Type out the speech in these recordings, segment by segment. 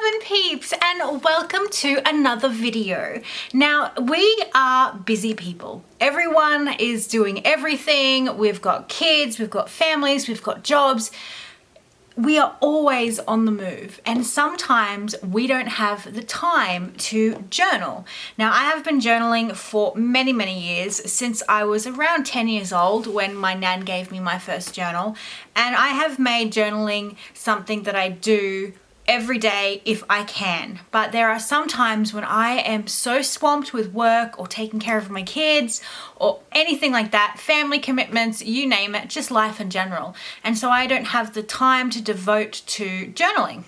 Heaven peeps, and welcome to another video. Now, we are busy people. Everyone is doing everything. We've got kids, we've got families, we've got jobs. We are always on the move, and sometimes we don't have the time to journal. Now, I have been journaling for many years, since I was around 10 years old when my nan gave me my first journal, and I have made journaling something that I do every day if I can. But there are some times when I am so swamped with work or taking care of my kids or anything like that, family commitments, you name it, just life in general. And so I don't have the time to devote to journaling.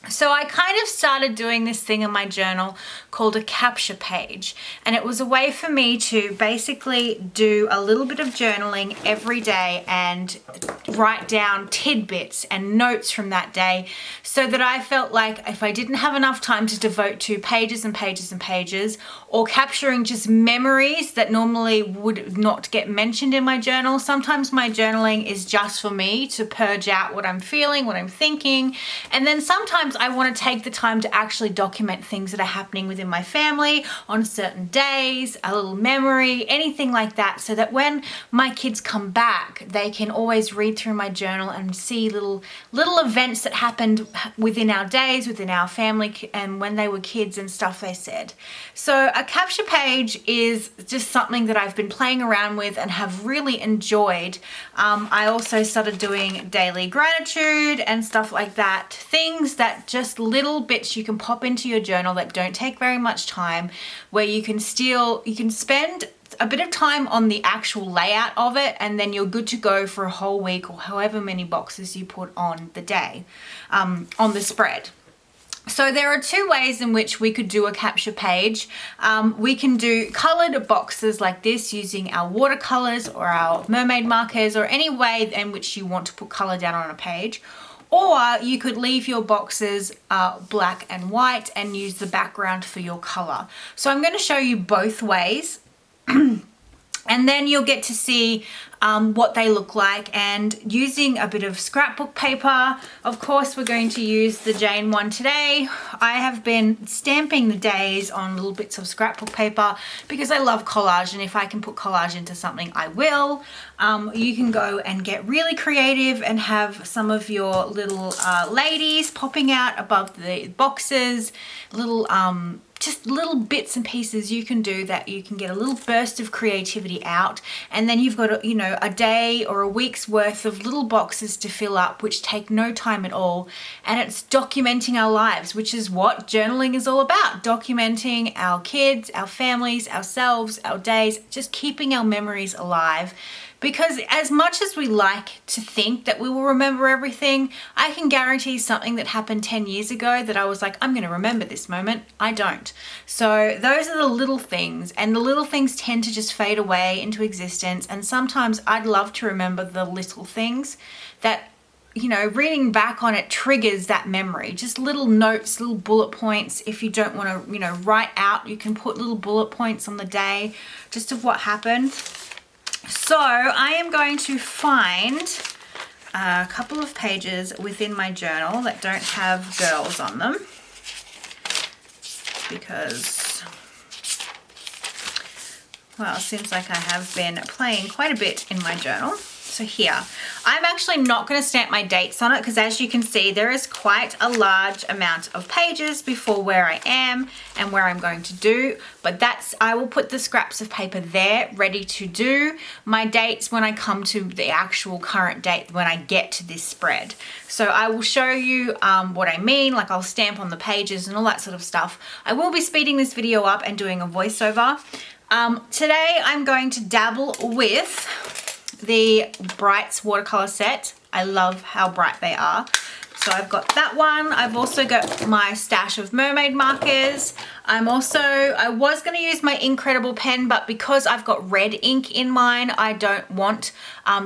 So I kind of started doing this thing in my journal called a capture page, and it was a way for me to basically do a little bit of journaling every day and write down tidbits and notes from that day, so that I felt like if I didn't have enough time to devote to pages and pages and pages, or capturing just memories that normally would not get mentioned in my journal. Sometimes my journaling is just for me to purge out what I'm feeling, what I'm thinking, and then sometimes I want to take the time to actually document things that are happening within my family on certain days, a little memory, anything like that, so that when my kids come back, they can always read through my journal and see little events that happened within our days, within our family, and when they were kids and stuff they said. So a capture page is just something that I've been playing around with and have really enjoyed. I also started doing daily gratitude and stuff like that, things that just little bits you can pop into your journal that don't take very much time, where you can spend a bit of time on the actual layout of it, and then you're good to go for a whole week or however many boxes you put on the day, on the spread. So there are two ways in which we could do a capture page. We can do colored boxes like this using our watercolors or our mermaid markers, or any way in which you want to put color down on a page. Or you could leave your boxes black and white and use the background for your color. So I'm going to show you both ways. And then you'll get to see what they look like, and using a bit of scrapbook paper. Of course, we're going to use the Jane one today. I have been stamping the days on little bits of scrapbook paper because I love collage, and if I can put collage into something, I will. You can go and get really creative and have some of your little ladies popping out above the boxes, just little bits and pieces you can do that you can get a little burst of creativity out, and then you've got a day or a week's worth of little boxes to fill up, which take no time at all, and it's documenting our lives, which is what journaling is all about. Documenting our kids, our families, ourselves, our days, just keeping our memories alive. Because as much as we like to think that we will remember everything, I can guarantee something that happened 10 years ago that I was like, I'm going to remember this moment, I don't. So those are the little things, and the little things tend to just fade away into existence. And sometimes I'd love to remember the little things that, reading back on it triggers that memory. Just little notes, little bullet points. If you don't want to, write out, you can put little bullet points on the day just of what happened. So I am going to find a couple of pages within my journal that don't have girls on them, because, well, it seems like I have been playing quite a bit in my journal. So here, I'm actually not going to stamp my dates on it, because as you can see, there is quite a large amount of pages before where I am and where I'm going to do. But I will put the scraps of paper there ready to do my dates when I come to the actual current date when I get to this spread. So I will show you what I mean, like I'll stamp on the pages and all that sort of stuff. I will be speeding this video up and doing a voiceover. Today I'm going to dabble with the Brights watercolor set. I love how bright they are. So I've got that one. I've also got my stash of mermaid markers. I was going to use my Incredible pen, but because I've got red ink in mine, I don't want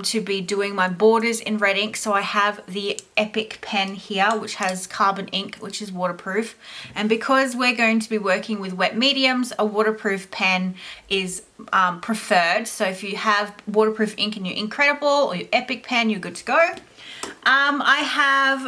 to be doing my borders in red ink. So I have the Epic pen here, which has carbon ink, which is waterproof. And because we're going to be working with wet mediums, a waterproof pen is preferred. So if you have waterproof ink in your Incredible or your Epic pen, you're good to go. I have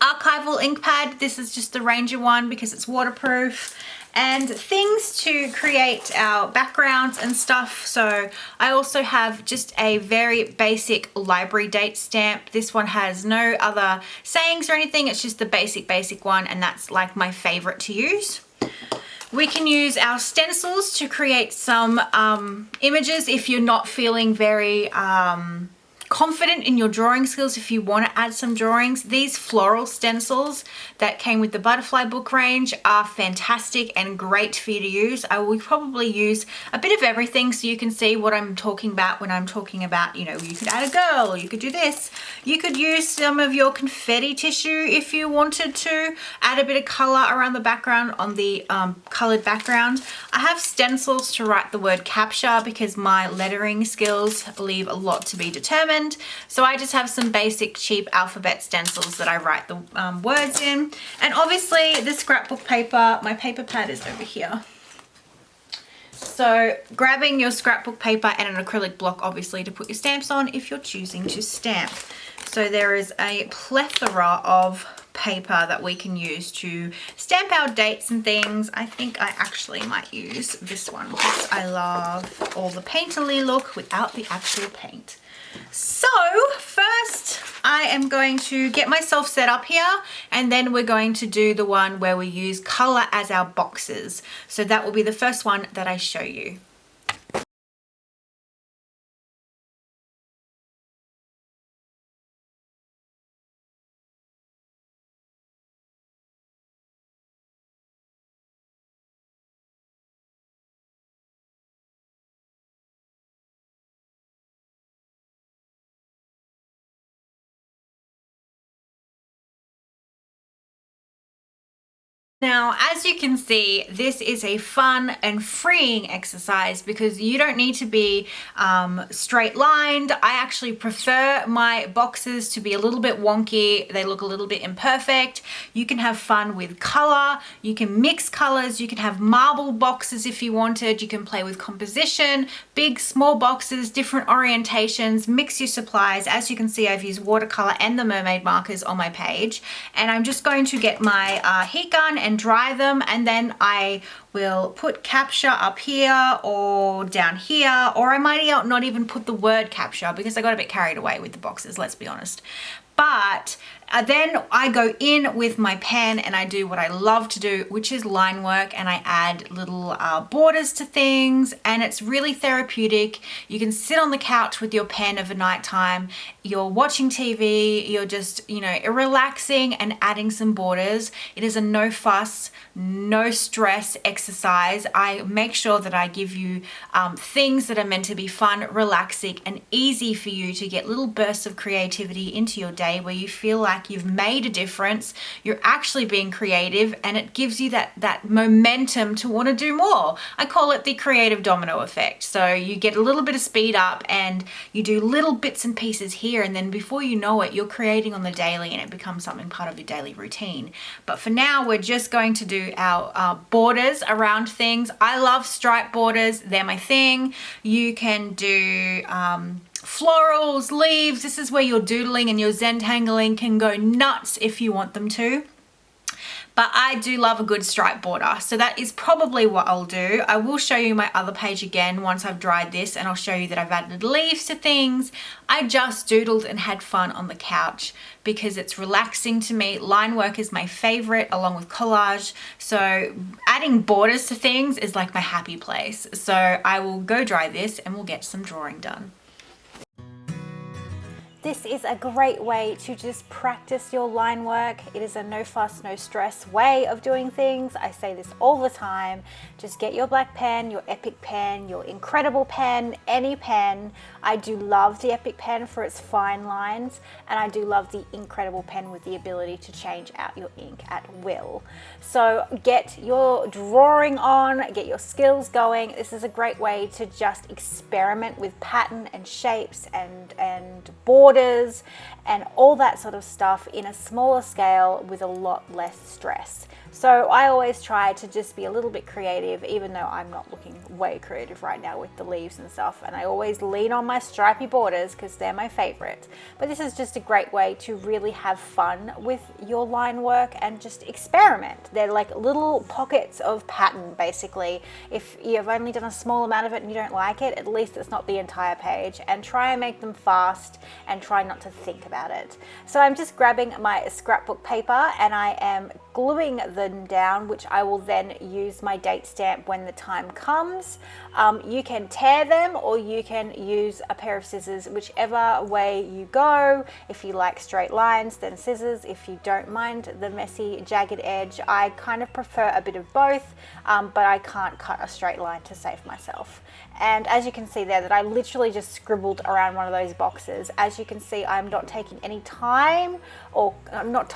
archival ink pad. This is just the Ranger one because it's waterproof. And things to create our backgrounds and stuff. So I also have just a very basic library date stamp. This one has no other sayings or anything. It's just the basic one, and that's like my favorite to use. We can use our stencils to create some images if you're not feeling very confident in your drawing skills. If you want to add some drawings, these floral stencils that came with the butterfly book range are fantastic and great for you to use. I will probably use a bit of everything so you can see what I'm talking about when I'm talking about, you know, you could add a girl, or you could do this. You could use some of your confetti tissue if you wanted to add a bit of color around the background on the colored background. I have stencils to write the word capture because my lettering skills leave a lot to be determined. So I just have some basic cheap alphabet stencils that I write the words in. And obviously the scrapbook paper, my paper pad is over here. So grabbing your scrapbook paper and an acrylic block obviously to put your stamps on if you're choosing to stamp. So there is a plethora of paper that we can use to stamp our dates and things. I think I actually might use this one because I love all the painterly look without the actual paint. So first I am going to get myself set up here, and then we're going to do the one where we use color as our boxes. So that will be the first one that I show you. Now, as you can see, this is a fun and freeing exercise because you don't need to be straight lined. I actually prefer my boxes to be a little bit wonky. They look a little bit imperfect. You can have fun with color. You can mix colors. You can have marble boxes if you wanted. You can play with composition, big, small boxes, different orientations, mix your supplies. As you can see, I've used watercolor and the mermaid markers on my page. And I'm just going to get my heat gun and dry them, and then I will put capture up here or down here, or I might not even put the word capture because I got a bit carried away with the boxes, let's be honest. But then I go in with my pen and I do what I love to do, which is line work, and I add little borders to things, and it's really therapeutic. You can sit on the couch with your pen over nighttime, you're watching TV, you're just, you know, relaxing and adding some borders. It is a no fuss, no stress exercise. I make sure that I give you things that are meant to be fun, relaxing, and easy for you to get little bursts of creativity into your day where you feel like you've made a difference, you're actually being creative, and it gives you that momentum to want to do more. I call it the creative domino effect. So you get a little bit of speed up and you do little bits and pieces here, and then before you know it, you're creating on the daily and it becomes something part of your daily routine. But for now, we're just going to do our borders around things. I love stripe borders. They're my thing. You can do florals, leaves. This is where your doodling and your Zentangling can go nuts if you want them to. But I do love a good stripe border. So that is probably what I'll do. I will show you my other page again once I've dried this, and I'll show you that I've added leaves to things. I just doodled and had fun on the couch because it's relaxing to me. Line work is my favorite, along with collage. So adding borders to things is like my happy place. So I will go dry this and we'll get some drawing done. This is a great way to just practice your line work. It is a no fuss, no stress way of doing things. I say this all the time. Just get your black pen, your Epic pen, your incredible pen, any pen. I do love the Epic pen for its fine lines, and I do love the incredible pen with the ability to change out your ink at will. So get your drawing on, get your skills going. This is a great way to just experiment with pattern and shapes and borders and all that sort of stuff in a smaller scale with a lot less stress. So I always try to just be a little bit creative, even though I'm not looking way creative right now with the leaves and stuff. And I always lean on my stripy borders because they're my favorite. But this is just a great way to really have fun with your line work and just experiment. They're like little pockets of pattern, basically. If you've only done a small amount of it and you don't like it, at least it's not the entire page. And try and make them fast and try not to think about it. So I'm just grabbing my scrapbook paper and I am gluing them down, which I will then use my date stamp when the time comes. You can tear them or you can use a pair of scissors, whichever way you go. If you like straight lines, then scissors. If you don't mind the messy jagged edge, I kind of prefer a bit of both, but I can't cut a straight line to save myself. And as you can see there, that I literally just scribbled around one of those boxes. As you can see, I'm not taking any time, or I'm not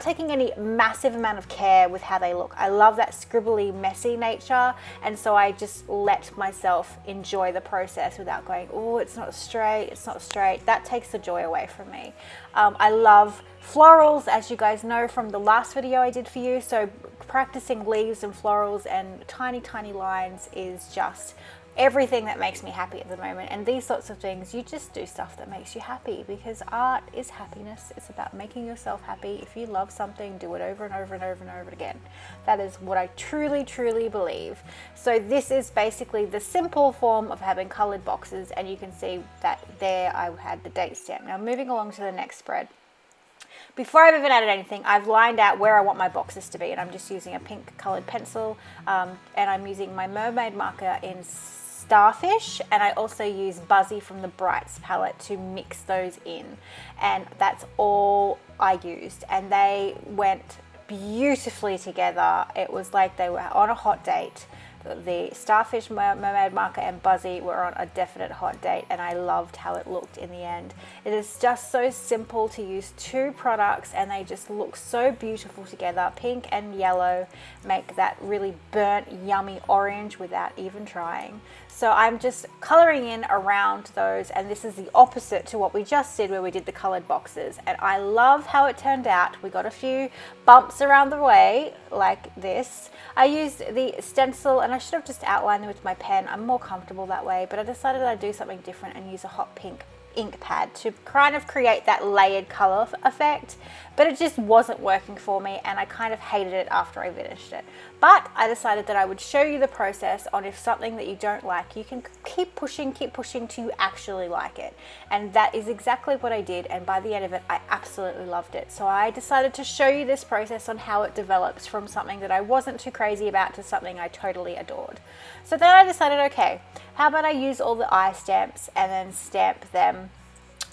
taking any massive amount of care with how they look. I love that scribbly, messy nature, and so I just let myself enjoy the process without going, oh, it's not straight, it's not straight. That takes the joy away from me. I love florals, as you guys know from the last video I did for you, so practicing leaves and florals and tiny, tiny lines is just everything that makes me happy at the moment. And these sorts of things, you just do stuff that makes you happy, because art is happiness. It's about making yourself happy. If you love something, do it over and over and over and over again. That is what I truly, truly believe. So this is basically the simple form of having colored boxes, and you can see that there I had the date stamp. Now moving along to the next spread. Before I've even added anything, I've lined out where I want my boxes to be, and I'm just using a pink colored pencil, and I'm using my mermaid marker in Starfish, and I also use Buzzy from the Brights palette to mix those in, and that's all I used, and they went beautifully together. It was like they were on a hot date. The Starfish mermaid marker and Buzzy were on a definite hot date, and I loved how it looked in the end. It is just so simple to use two products, and they just look so beautiful together. Pink and yellow make that really burnt, yummy orange without even trying. So I'm just coloring in around those, and this is the opposite to what we just did where we did the colored boxes, and I love how it turned out. We got a few bumps around the way like this. I used the stencil, and I should have just outlined them with my pen. I'm more comfortable that way, but I decided I'd do something different and use a hot pink ink pad to kind of create that layered color effect, but it just wasn't working for me, and I kind of hated it after I finished it. But I decided that I would show you the process on if something that you don't like, you can keep pushing till you actually like it. And that is exactly what I did, and by the end of it, I absolutely loved it. So I decided to show you this process on how it develops from something that I wasn't too crazy about to something I totally adored. So then I decided, okay, how about I use all the eye stamps and then stamp them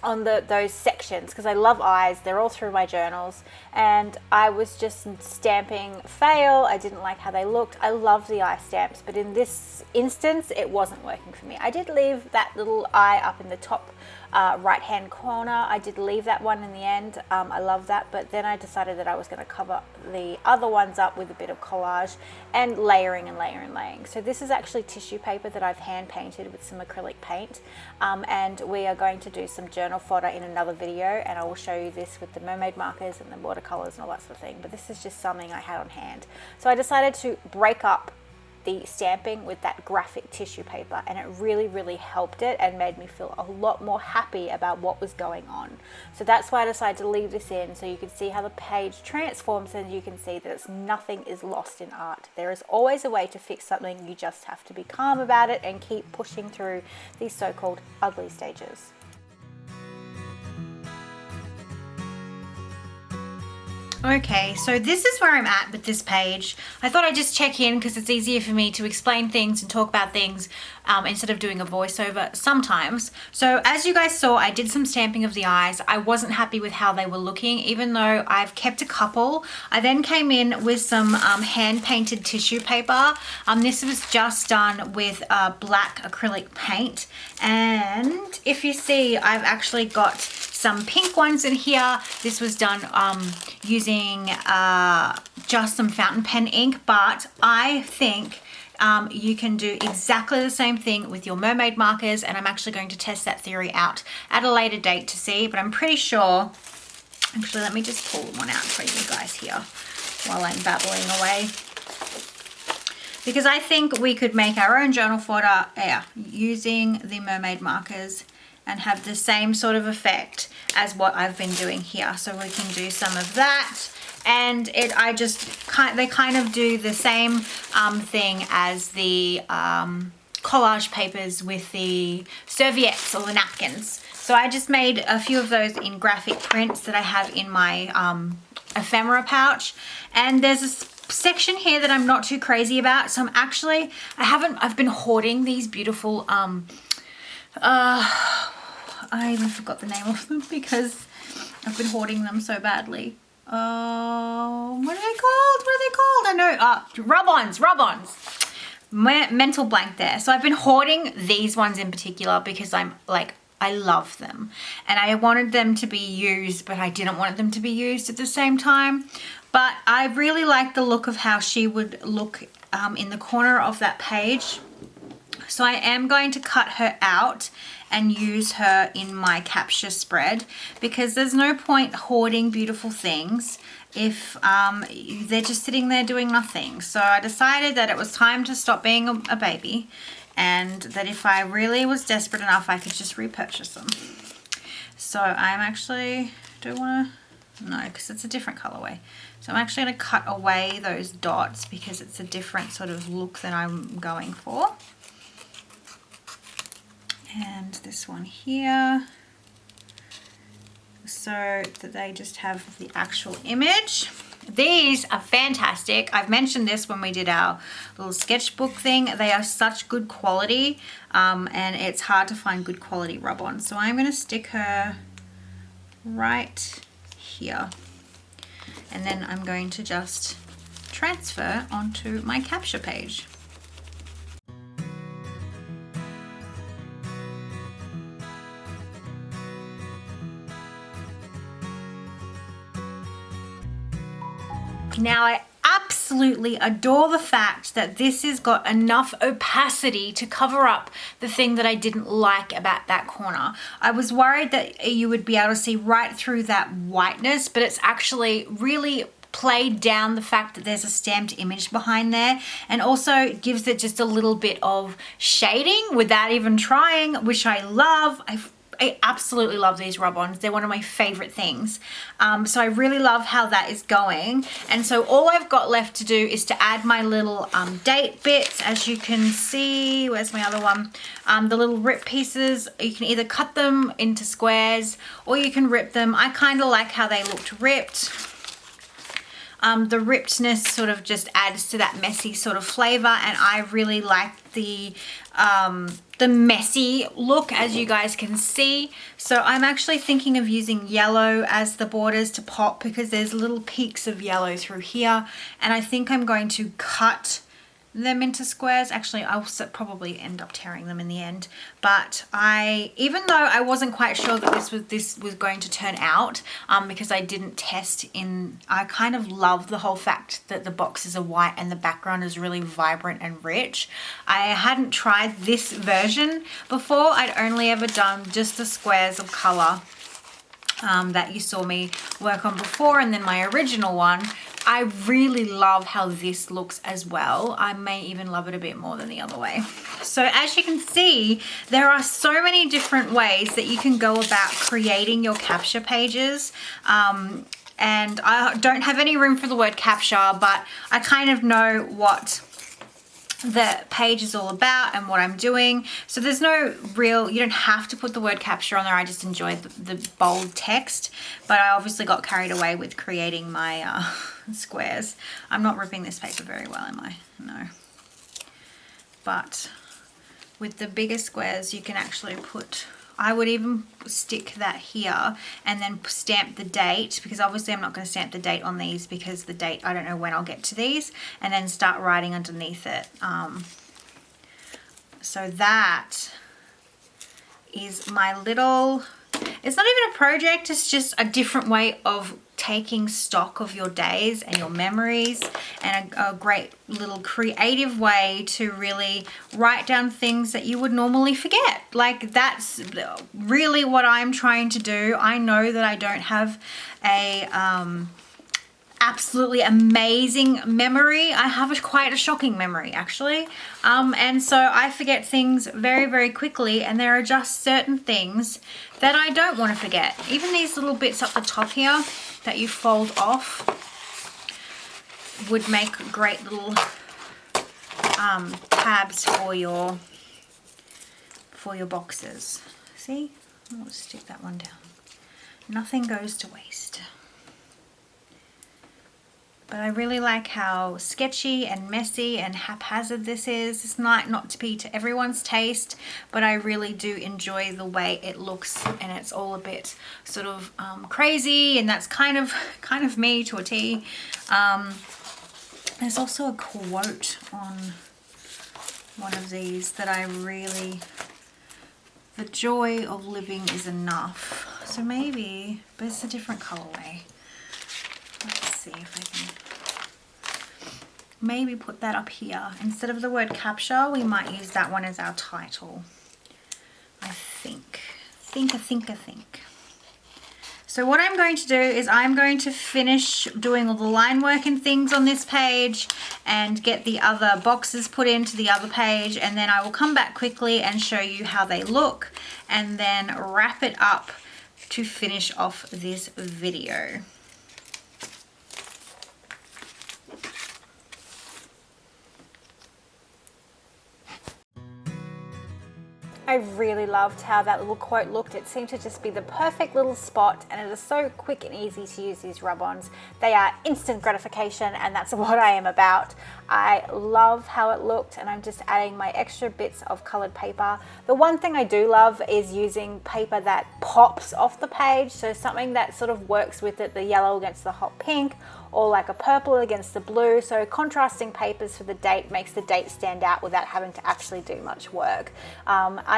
on those sections, because I love eyes. They're all through my journals, and I was just stamping fail. I didn't like how they looked. I love the eye stamps, but in this instance it wasn't working for me. I did leave that little eye up in the top right hand corner. I did leave that one in the end. I love that, but then I decided that I was going to cover the other ones up with a bit of collage and layering and layering. So this is actually tissue paper that I've hand painted with some acrylic paint, and we are going to do some journal fodder in another video, and I will show you this with the mermaid markers and the watercolors and all that sort of thing, but this is just something I had on hand. So I decided to break up the stamping with that graphic tissue paper, and it really helped it and made me feel a lot more happy about what was going on. So that's why I decided to leave this in, so you can see how the page transforms, and you can see that nothing is lost in art. There is always a way to fix something. You just have to be calm about it and keep pushing through these so-called ugly stages. Okay, so this is where I'm at with this page. I thought I'd just check in because it's easier for me to explain things and talk about things instead of doing a voiceover sometimes. So as you guys saw, I did some stamping of the eyes. I wasn't happy with how they were looking, even though I've kept a couple. I then came in with some hand-painted tissue paper. This was just done with black acrylic paint. And if you see, I've actually got some pink ones in here. This was done using just some fountain pen ink, but I think you can do exactly the same thing with your mermaid markers, and I'm actually going to test that theory out at a later date to see, but I'm pretty sure. Actually, let me just pull one out for you guys here. while I'm babbling away. Because I think we could make our own journal fodder using the mermaid markers and have the same sort of effect as what I've been doing here. So we can do some of that. And they kind of do the same thing as the collage papers with the serviettes or the napkins. So I just made a few of those in graphic prints that I have in my ephemera pouch. And there's a section here that I'm not too crazy about. So I've been hoarding these beautiful, I even forgot the name of them because I've been hoarding them so badly. What are they called? I know, rub-ons. Mental blank there. So I've been hoarding these ones in particular because I love them and I wanted them to be used, but I didn't want them to be used at the same time. But I really like the look of how she would look in the corner of that page. So I am going to cut her out and use her in my capture spread because there's no point hoarding beautiful things if they're just sitting there doing nothing. So I decided that it was time to stop being a baby and that if I really was desperate enough, I could just repurchase them. So I'm actually, no, because it's a different colorway. So I'm actually going to cut away those dots because it's a different sort of look than I'm going for. And this one here, so that they just have the actual image. These are fantastic. I've mentioned this when we did our little sketchbook thing. They are such good quality and it's hard to find good quality rub-on. So I'm going to stick her right here and then I'm going to just transfer onto my capture page. Now I absolutely adore the fact that this has got enough opacity to cover up the thing that I didn't like about that corner. I was worried that you would be able to see right through that whiteness, but it's actually really played down the fact that there's a stamped image behind there and also gives it just a little bit of shading without even trying, which I love. I absolutely love these rub-ons. They're one of my favorite things. So I really love how that is going. And so all I've got left to do is to add my little date bits. As you can see, where's my other one? The little rip pieces, you can either cut them into squares or you can rip them. I kind of like how they looked ripped. The rippedness sort of just adds to that messy sort of flavor, and I really like the messy look, as you guys can see. So I'm actually thinking of using yellow as the borders to pop because there's little peaks of yellow through here, and I think I'm going to cut them into squares. Actually, I'll probably end up tearing them in the end, but even though I wasn't quite sure that this was going to turn out because I didn't test in, I kind of love the whole fact that the boxes are white and the background is really vibrant and rich. I hadn't tried this version before. I'd only ever done just the squares of color that you saw me work on before, and then my original one. I really love how this looks as well. I may even love it a bit more than the other way. So as you can see, there are so many different ways that you can go about creating your capture pages. And I don't have any room for the word capture, but I kind of know what the page is all about and what I'm doing. So there's no real, you don't have to put the word capture on there. I just enjoy the bold text, but I obviously got carried away with creating my squares. I'm not ripping this paper very well, am I? No. But with the bigger squares, you can actually put, I would even stick that here and then stamp the date, because obviously I'm not going to stamp the date on these because the date, I don't know when I'll get to these, and then start writing underneath it. So that is my little, it's not even a project, it's just a different way of taking stock of your days and your memories, and a great little creative way to really write down things that you would normally forget. Like, that's really what I'm trying to do. I know that I don't have absolutely amazing memory. I have quite a shocking memory actually. And so I forget things very, very quickly, and there are just certain things that I don't want to forget. Even these little bits up the top here that you fold off would make great little tabs for your boxes. See? I'll just stick that one down. Nothing goes to waste. But I really like how sketchy and messy and haphazard this is. It's not to be to everyone's taste, but I really do enjoy the way it looks, and it's all a bit sort of crazy, and that's kind of me to a T. There's also a quote on one of these that I really, the joy of living is enough. So maybe, but it's a different colorway. Let's see if I can maybe put that up here. Instead of the word capture, we might use that one as our title. I think. So what I'm going to do is I'm going to finish doing all the line work and things on this page and get the other boxes put into the other page, and then I will come back quickly and show you how they look and then wrap it up to finish off this video. I really loved how that little quote looked. It seemed to just be the perfect little spot, and it is so quick and easy to use these rub-ons. They are instant gratification, and that's what I am about. I love how it looked, and I'm just adding my extra bits of colored paper. The one thing I do love is using paper that pops off the page, so something that sort of works with it, the yellow against the hot pink, or like a purple against the blue. So contrasting papers for the date makes the date stand out without having to actually do much work.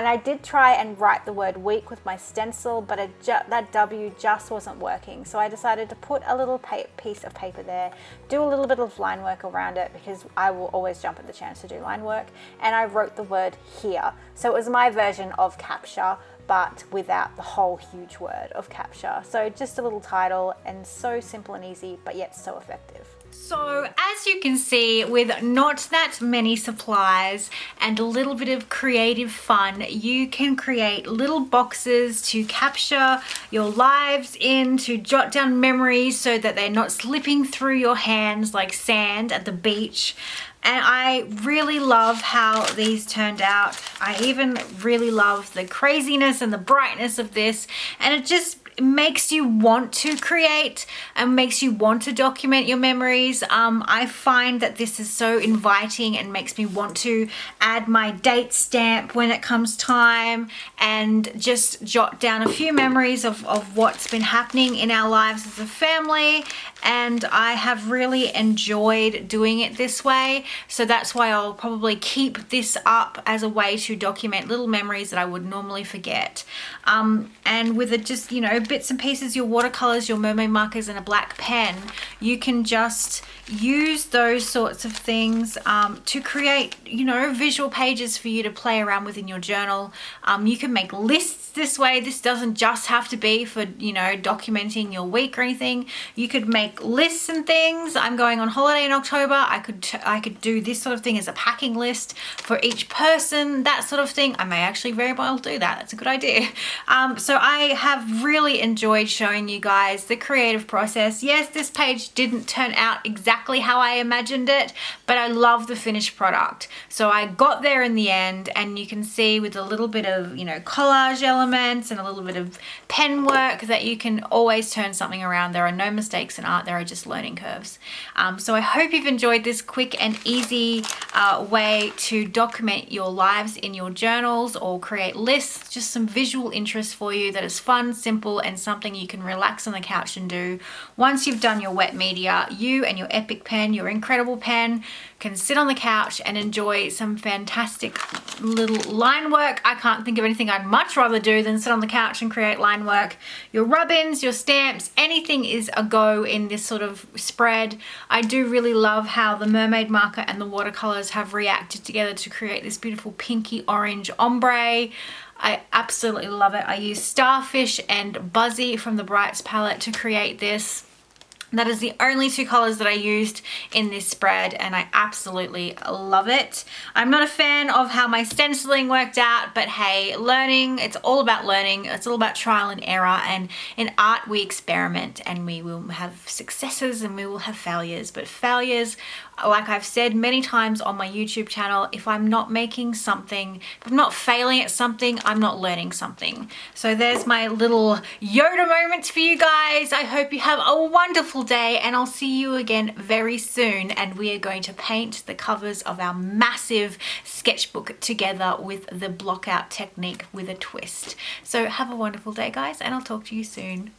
And I did try and write the word week with my stencil, but that W just wasn't working. So I decided to put a little piece of paper there, do a little bit of line work around it, because I will always jump at the chance to do line work. And I wrote the word here. So it was my version of capture, but without the whole huge word of capture. So just a little title, and so simple and easy, but yet so effective. So as you can see, with not that many supplies and a little bit of creative fun, you can create little boxes to capture your lives in, to jot down memories so that they're not slipping through your hands like sand at the beach. And I really love how these turned out. I even really love the craziness and the brightness of this, and it just makes you want to create and makes you want to document your memories. I find that this is so inviting and makes me want to add my date stamp when it comes time and just jot down a few memories of what's been happening in our lives as a family. And I have really enjoyed doing it this way. So that's why I'll probably keep this up as a way to document little memories that I would normally forget. And with it just, you know, bits and pieces, your watercolors, your mermaid markers, and a black pen, you can just use those sorts of things to create, you know, visual pages for you to play around with in your journal. You can make lists this way. This doesn't just have to be for, you know, documenting your week or anything. You could make lists and things. I'm going on holiday in October. I could do this sort of thing as a packing list for each person, that sort of thing. I may actually very well do that. That's a good idea. So I have really enjoyed showing you guys the creative process. Yes, this page didn't turn out exactly how I imagined it, but I love the finished product. So I got there in the end, and you can see with a little bit of, you know, collage elements and a little bit of pen work that you can always turn something around. There are no mistakes in art, there are just learning curves. So I hope you've enjoyed this quick and easy way to document your lives in your journals or create lists, just some visual interest for you that is fun, simple, and something you can relax on the couch and do. Once you've done your wet media, you and your epic pen, your incredible pen, can sit on the couch and enjoy some fantastic little line work. I can't think of anything I'd much rather do than sit on the couch and create line work. Your rub-ins, your stamps, anything is a go in this sort of spread. I do really love how the mermaid marker and the watercolors have reacted together to create this beautiful pinky orange ombre. I absolutely love it. I used Starfish and Buzzy from the Brights palette to create this. That is the only two colors that I used in this spread, and I absolutely love it. I'm not a fan of how my stenciling worked out, but hey, learning, it's all about learning. It's all about trial and error, and in art we experiment and we will have successes and we will have failures. But failures, like I've said many times on my YouTube channel, if I'm not making something, if I'm not failing at something, I'm not learning something. So there's my little Yoda moment for you guys. I hope you have a wonderful day, and I'll see you again very soon, and we are going to paint the covers of our massive sketchbook together with the block out technique with a twist. So have a wonderful day, guys, and I'll talk to you soon.